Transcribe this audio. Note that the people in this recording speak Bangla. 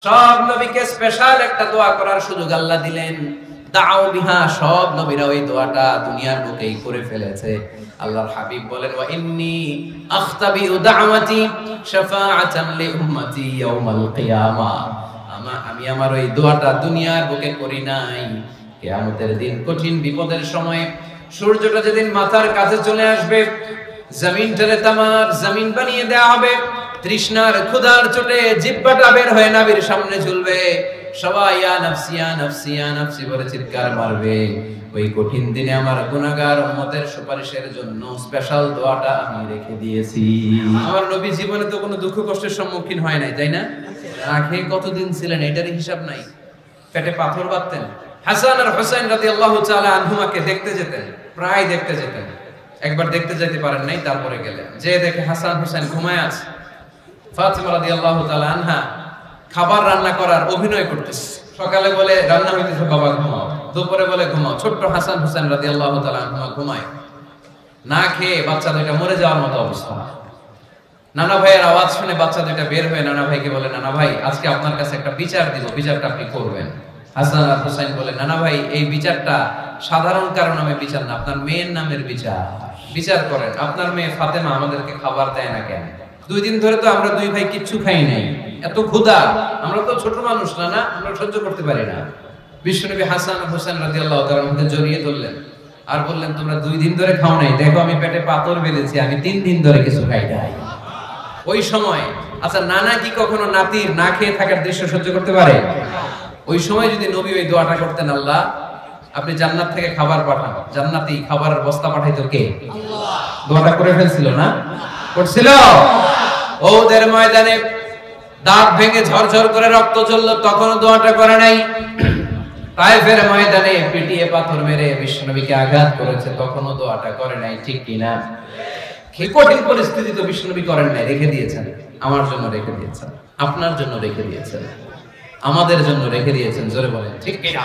সব নবীকে স্পেশাল একটা দোয়া করার সুযোগ আল্লাহ দিলেন। দাও বিহা, সব নবীরা ওই দোয়াটা দুনিয়ার বুকেই করে ফেলেছে। আল্লাহর হাবিব বলেন, ওয়া ইন্নী আখতাবিউ দাওয়াতি শাফাআতান লি উম্মতি ইয়াউমাল কিয়ামাহ। আমি আমার ওই দোয়াটা দুনিয়ার বুকে করি নাই, কিয়ামতের দিন কঠিন বিপদের সময় সূর্যটা যেদিন মাথার কাছে চলে আসবে, জমিনটারে তামার জমিন বানিয়ে দেওয়া হবে, তৃষ্ণার ক্ষুধার চোটে জিহ্বাটা বের হয়ে নবীর সামনে ঝুলবে, সবাই ইয়া নাফসি ইয়া নাফসি ইয়া নাফসি বলে চিৎকার মারবে। ওই কঠিন দিনে আমার গুনাহগার উম্মতের সুপারিশের জন্য স্পেশাল দোয়াটা আমি রেখে দিয়েছি। আমার নবী জীবনে তো কোনো দুঃখ কষ্টের সম্মুখীন হয় নাই, তাই না? আগে কতদিন ছিলেন এটারই হিসাব নাই। পেটে পাথর বাঁধতেন। হাসান আর হুসাইন রাদিয়াল্লাহু তাআলা আনহুমাকে দেখতে যেতেন, প্রায় দেখতে যেতেন। একবার দেখতে যেতে পারেন নাই, তারপরে গেলেন। যে দেখে হাসান হুসাইন ঘুমায় আছে, ফাতিমা রাদিয়াল্লাহু তাআলা আনহা খাবার রান্না করার অভিনয় করতেছে। সকালে বলে রান্না হইতেছে, বাবা ঘুমাও। দুপুরে বলে ঘুমাও। ছোট্ট হাসান হুসাইন রাদিয়াল্লাহু তাআলা আনহুমা ঘুমায়, না খেয়ে বাচ্চা দুইটা মরে যাওয়ার মতো অবস্থা। নানা ভাইয়ের আওয়াজ শুনে বাচ্চা দুইটা বের হয়ে নানা ভাইকে বলে, নানা ভাই আজকে আপনার কাছে একটা বিচার দিব, বিচারটা আপনি করবেন। হাসান আর হুসাইন বলে, নানা ভাই এই বিচারটা সাধারণ কারণ নামে বিচার না, আপনার মেয়ের নামের বিচার। বিচার করেন, আপনার মেয়ে ফাতেমা আমাদেরকে খাবার দেয় না কেন? 2 দিন ধরে তো আমরা দুই ভাই কিচ্ছু খাই নাই, এত ক্ষুধা, আমরা তো ছোট মানুষ না, আমরা সহ্য করতে পারি না। বিশ্বনবী হাসান আর হুসাইন রাদিয়াল্লাহু তাআলা আমাদের জড়িয়ে ধরলেন আর বললেন, তোমরা 2 দিন ধরে খাও নাই, দেখো আমি পেটে পাথর বেঁধেছি, আমি 3 দিন ধরে কিছু খাই নাই। ওই সময় আচ্ছা, নানা কি কখনো নাতির না খেয়ে থাকার দৃশ্য সহ্য করতে পারে? ওই সময় যদি নবী ওই দোয়াটা করতেন, আল্লাহ আপনি জান্নাত থেকে খাবার পাঠান, জান্নাতি খাবারের বস্তা পাঠাইতো কে? আল্লাহ। দোয়াটা করে ফেলছিল না? করছিল। ওদের ময়দানে দাঁত ভেঙে ঝরঝর করে রক্ত ঝরল, তখনও দোয়াটা করে নাই। তায়েফের ময়দানে পিটিয়ে পাথর মেরে বিশ্বনবীকে আঘাত করেছে, তখনও দোয়াটা করে নাই, ঠিক কিনা? কি কঠিন পরিস্থিতি তো বিশ্বনবী করেন নাই, রেখে দিয়েছেন। আমার জন্য রেখে দিয়েছেন, আপনার জন্য রেখে দিয়েছেন, আমাদের জন্য রেখে দিয়েছেন। জোরে বলেন ঠিক কিনা?